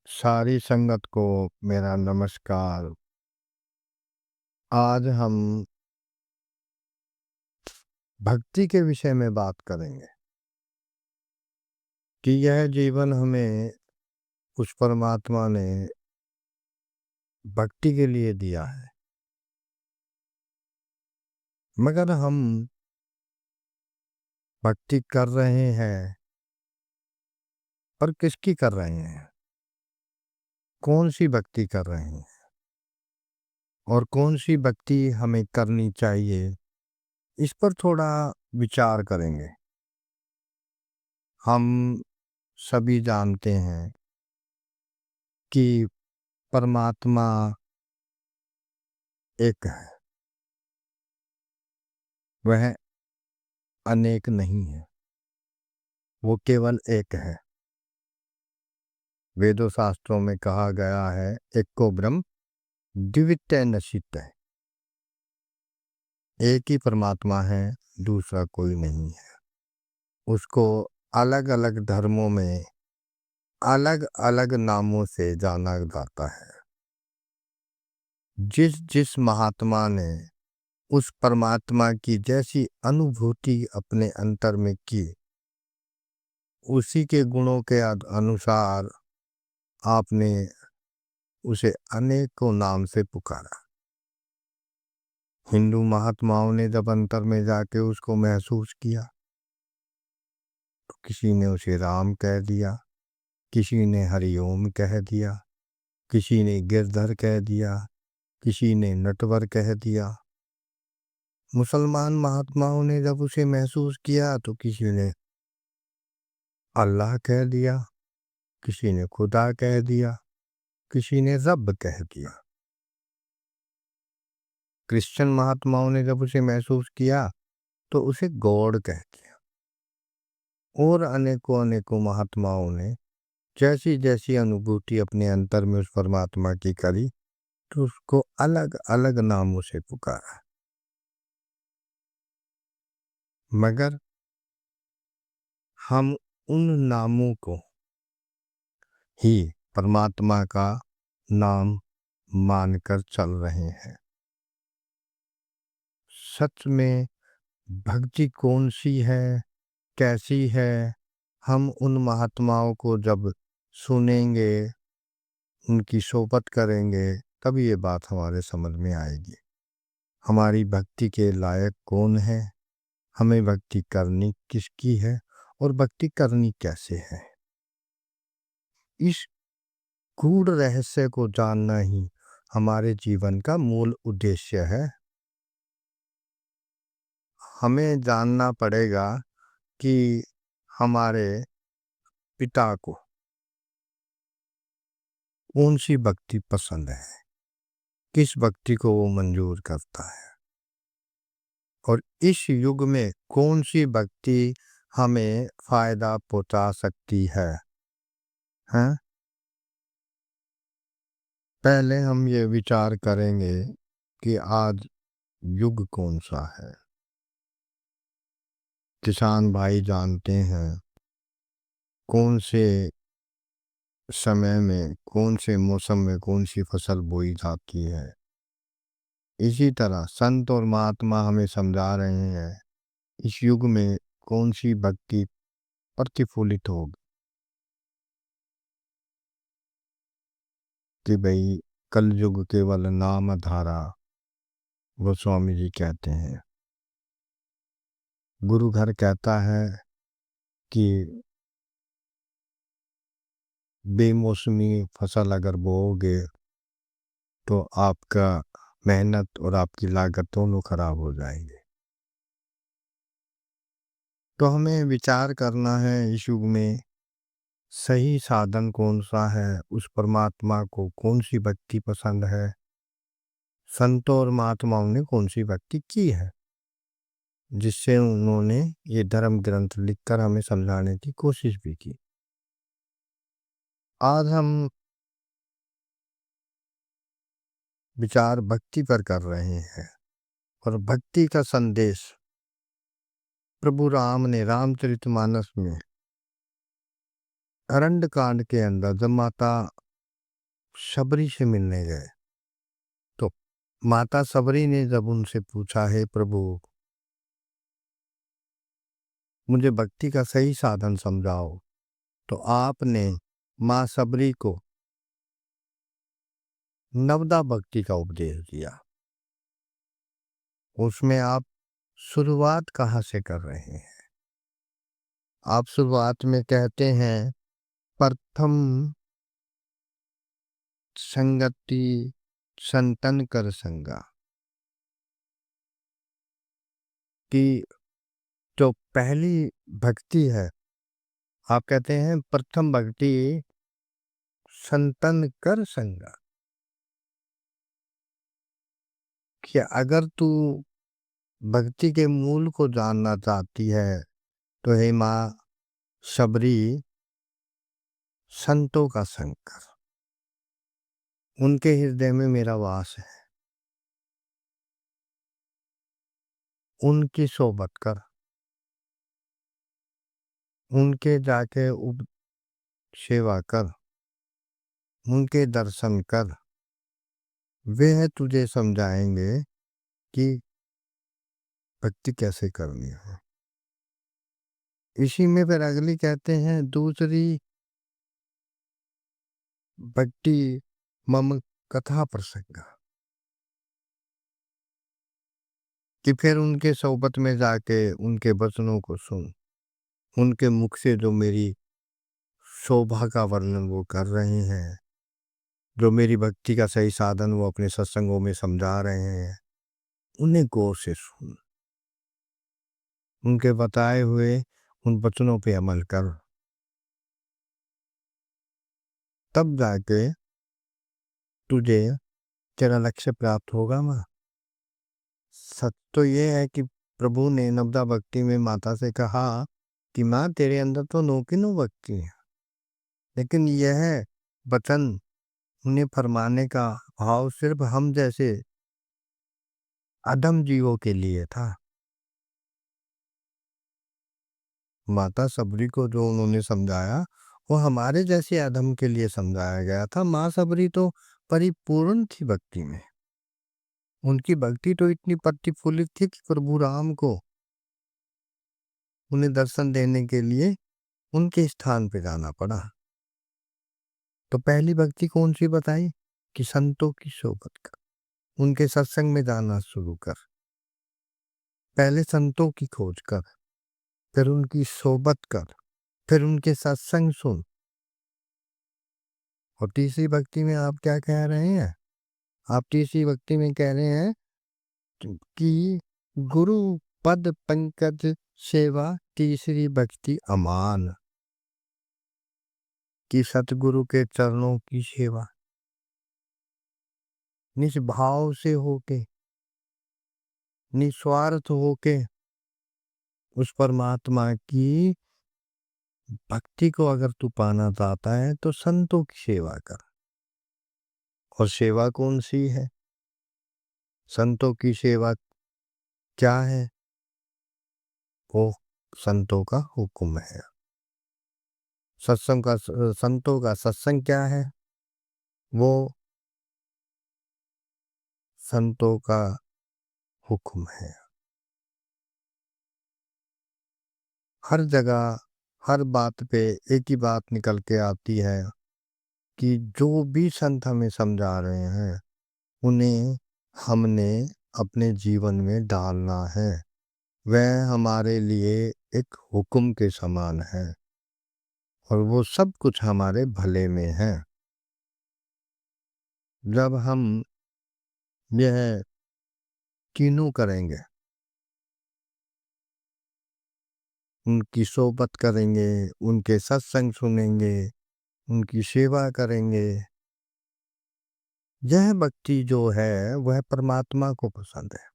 सारी संगत को मेरा नमस्कार। आज हम भक्ति के विषय में बात करेंगे कि यह जीवन हमें उस परमात्मा ने भक्ति के लिए दिया है, मगर हम भक्ति कर रहे हैं और किसकी कर रहे हैं, कौन सी भक्ति कर रहे हैं और कौन सी भक्ति हमें करनी चाहिए, इस पर थोड़ा विचार करेंगे। हम सभी जानते हैं कि परमात्मा एक है, वह अनेक नहीं है, वो केवल एक है। वेदों शास्त्रों में कहा गया है, एको ब्रह्म द्वितीय नचित है। एक ही परमात्मा है, दूसरा कोई नहीं है। उसको अलग अलग धर्मों में अलग अलग नामों से जाना जाता है। जिस जिस महात्मा ने उस परमात्मा की जैसी अनुभूति अपने अंतर में की, उसी के गुणों के अनुसार आपने उसे अनेकों नाम से पुकारा। हिंदू महात्माओं ने जब अंतर में जाके उसको महसूस किया तो किसी ने उसे राम कह दिया, किसी ने हरिओम कह दिया, किसी ने गिरधर कह दिया, किसी ने नटवर कह दिया। मुसलमान महात्माओं ने जब उसे महसूस किया तो किसी ने अल्लाह कह दिया, किसी ने खुदा कह दिया, किसी ने रब कह दिया। क्रिश्चियन महात्माओं ने जब उसे महसूस किया तो उसे गॉड कह दिया। और अनेकों अनेकों महात्माओं ने जैसी जैसी अनुभूति अपने अंतर में उस परमात्मा की करी तो उसको अलग अलग नामों से पुकारा। मगर हम उन नामों को ही परमात्मा का नाम मानकर चल रहे हैं। सच में भक्ति कौन सी है, कैसी है, हम उन महात्माओं को जब सुनेंगे, उनकी सोबत करेंगे, तब ये बात हमारे समझ में आएगी। हमारी भक्ति के लायक कौन है, हमें भक्ति करनी किसकी है और भक्ति करनी कैसे है। इस गूढ़ रहस्य को जानना ही हमारे जीवन का मूल उद्देश्य है। हमें जानना पड़ेगा कि हमारे पिता को कौन सी भक्ति पसंद है, किस भक्ति को वो मंजूर करता है और इस युग में कौन सी भक्ति हमें फायदा पहुंचा सकती है, हैं? पहले हम ये विचार करेंगे कि आज युग कौन सा है। किसान भाई जानते हैं कौन से समय में, कौन से मौसम में कौन सी फसल बोई जाती है। इसी तरह संत और महात्मा हमें समझा रहे हैं इस युग में कौन सी भक्ति प्रतिफलित होगी। कि भाई कल युग केवल नाम धारा, वो स्वामी जी कहते हैं। गुरु घर कहता है कि बेमौसमी फसल अगर बोओगे तो आपका मेहनत और आपकी लागत दोनों खराब हो जाएंगे। तो हमें विचार करना है इस युग में सही साधन कौन सा है, उस परमात्मा को कौन सी भक्ति पसंद है, संतों और महात्माओं ने कौन सी भक्ति की है, जिससे उन्होंने ये धर्म ग्रंथ लिखकर हमें समझाने की कोशिश भी की। आज हम विचार भक्ति पर कर रहे हैं और भक्ति का संदेश प्रभु राम ने रामचरितमानस में अरण्य कांड के अंदर जब माता शबरी से मिलने गए तो माता शबरी ने जब उनसे पूछा, हे प्रभु, मुझे भक्ति का सही साधन समझाओ, तो आपने माँ शबरी को नवदा भक्ति का उपदेश दिया। उसमें आप शुरुआत कहाँ से कर रहे हैं? आप शुरुआत में कहते हैं प्रथम संगति संतन कर संगा, कि जो पहली भक्ति है, आप कहते हैं प्रथम भक्ति संतन कर संगा, कि अगर तू भक्ति के मूल को जानना चाहती है तो हे माँ शबरी, संतों का संग कर, उनके हृदय में मेरा वास है, उनकी सोबत कर, उनके जाके सेवा कर, उनके दर्शन कर। वे तुझे समझाएंगे कि भक्ति कैसे करनी है। इसी में फिर अगली कहते हैं दूसरी भक्ति मम कथा प्रसंग, कि फिर उनके सोबत में जाके उनके वचनों को सुन, उनके मुख से जो मेरी शोभा का वर्णन वो कर रहे हैं, जो मेरी भक्ति का सही साधन वो अपने सत्संगों में समझा रहे हैं, उन्हें गौर से सुन, उनके बताए हुए उन वचनों पे अमल कर, तब जाके तुझे तेरा लक्ष्य प्राप्त होगा। माँ, सच तो ये है कि प्रभु ने नवदा भक्ति में माता से कहा कि माँ तेरे अंदर तो नो की नो भक्ति है, लेकिन यह वचन उन्हें फरमाने का भाव सिर्फ हम जैसे अधम जीवों के लिए था। माता सबरी को जो उन्होंने समझाया वो हमारे जैसे अधम के लिए समझाया गया था। माँ सबरी तो परिपूर्ण थी भक्ति में, उनकी भक्ति तो इतनी प्रतिफुल्लित थी कि प्रभु राम को उन्हें दर्शन देने के लिए उनके स्थान पे जाना पड़ा। तो पहली भक्ति कौन सी बताई? कि संतों की सोबत कर, उनके सत्संग में जाना शुरू कर, पहले संतों की खोज कर, फिर उनकी सोबत कर, फिर उनके सत्संग सुन। और तीसरी भक्ति में आप क्या कह रहे हैं? आप तीसरी भक्ति में कह रहे हैं कि गुरु पद पंकज सेवा, तीसरी भक्ति अमान, कि सतगुरु के चरणों की सेवा निष्भाव से होके, निस्वार्थ होके उस परमात्मा की भक्ति को अगर तू पाना चाहता है तो संतों की सेवा कर। और सेवा कौन सी है? संतों की सेवा क्या है? वो संतों का हुक्म है। सत्संग का संतों का सत्संग क्या है? वो संतों का हुक्म है। हर जगह हर बात पे एक ही बात निकल के आती है कि जो भी संत हमें समझा रहे हैं उन्हें हमने अपने जीवन में डालना है। वह हमारे लिए एक हुक्म के समान है और वो सब कुछ हमारे भले में है। जब हम यह तीनों करेंगे, उनकी सोबत करेंगे, उनके सत्संग सुनेंगे, उनकी सेवा करेंगे, यह भक्ति जो है वह परमात्मा को पसंद है।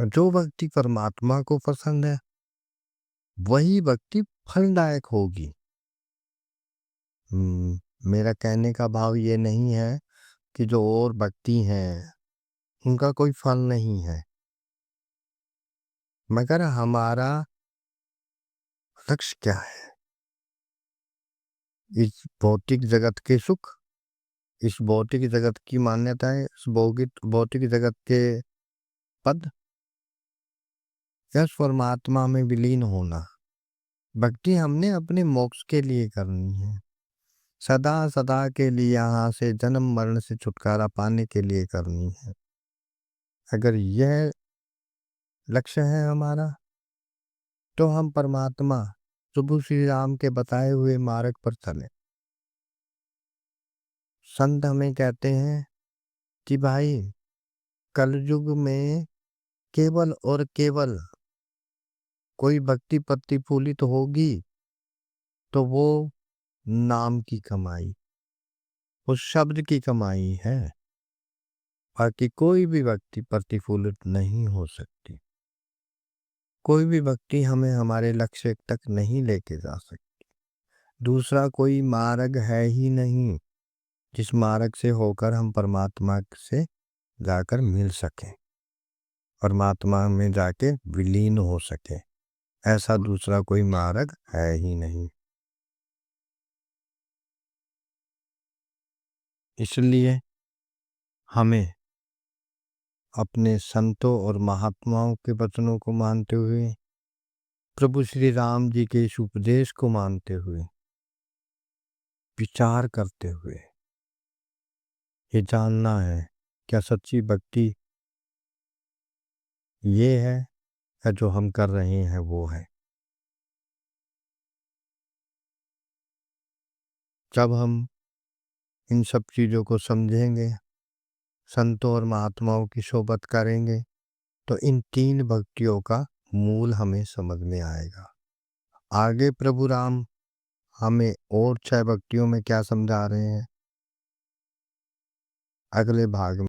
जो भक्ति परमात्मा को पसंद है वही भक्ति फलदायक होगी। मेरा कहने का भाव ये नहीं है कि जो और भक्ति हैं उनका कोई फल नहीं है, मगर हमारा लक्ष्य क्या है? इस भौतिक जगत के सुख इस भौतिक जगत की मान्यताएं, इस भौतिक जगत के पद, या परमात्मा में विलीन होना। भक्ति हमने अपने मोक्ष के लिए करनी है, सदा सदा के लिए, यहाँ से जन्म मरण से छुटकारा पाने के लिए करनी है। अगर यह लक्ष्य है हमारा, तो हम परमात्मा प्रभु श्री राम के बताए हुए मार्ग पर चलें। संत हमें कहते हैं कि भाई, कलयुग में केवल और केवल कोई भक्ति प्रतिफलित होगी तो वो नाम की कमाई, उस शब्द की कमाई है। बाकी कोई भी भक्ति प्रतिफलित नहीं हो सकती। कोई भी भक्ति हमें हमारे लक्ष्य तक नहीं लेके जा सकती। दूसरा कोई मार्ग है ही नहीं जिस मार्ग से होकर हम परमात्मा से जाकर मिल सकें, परमात्मा में जाके विलीन हो सके। ऐसा दूसरा कोई मार्ग है ही नहीं। इसलिए हमें अपने संतों और महात्माओं के वचनों को मानते हुए, प्रभु श्री राम जी के इस उपदेश को मानते हुए, विचार करते हुए ये जानना है क्या सच्ची भक्ति ये है या जो हम कर रहे हैं वो है। जब हम इन सब चीज़ों को समझेंगे, संतों और महात्माओं की सोबत करेंगे, तो इन 3 भक्तियों का मूल हमें समझ में आएगा। आगे प्रभु राम हमें और 6 भक्तियों में क्या समझा रहे हैं, अगले भाग में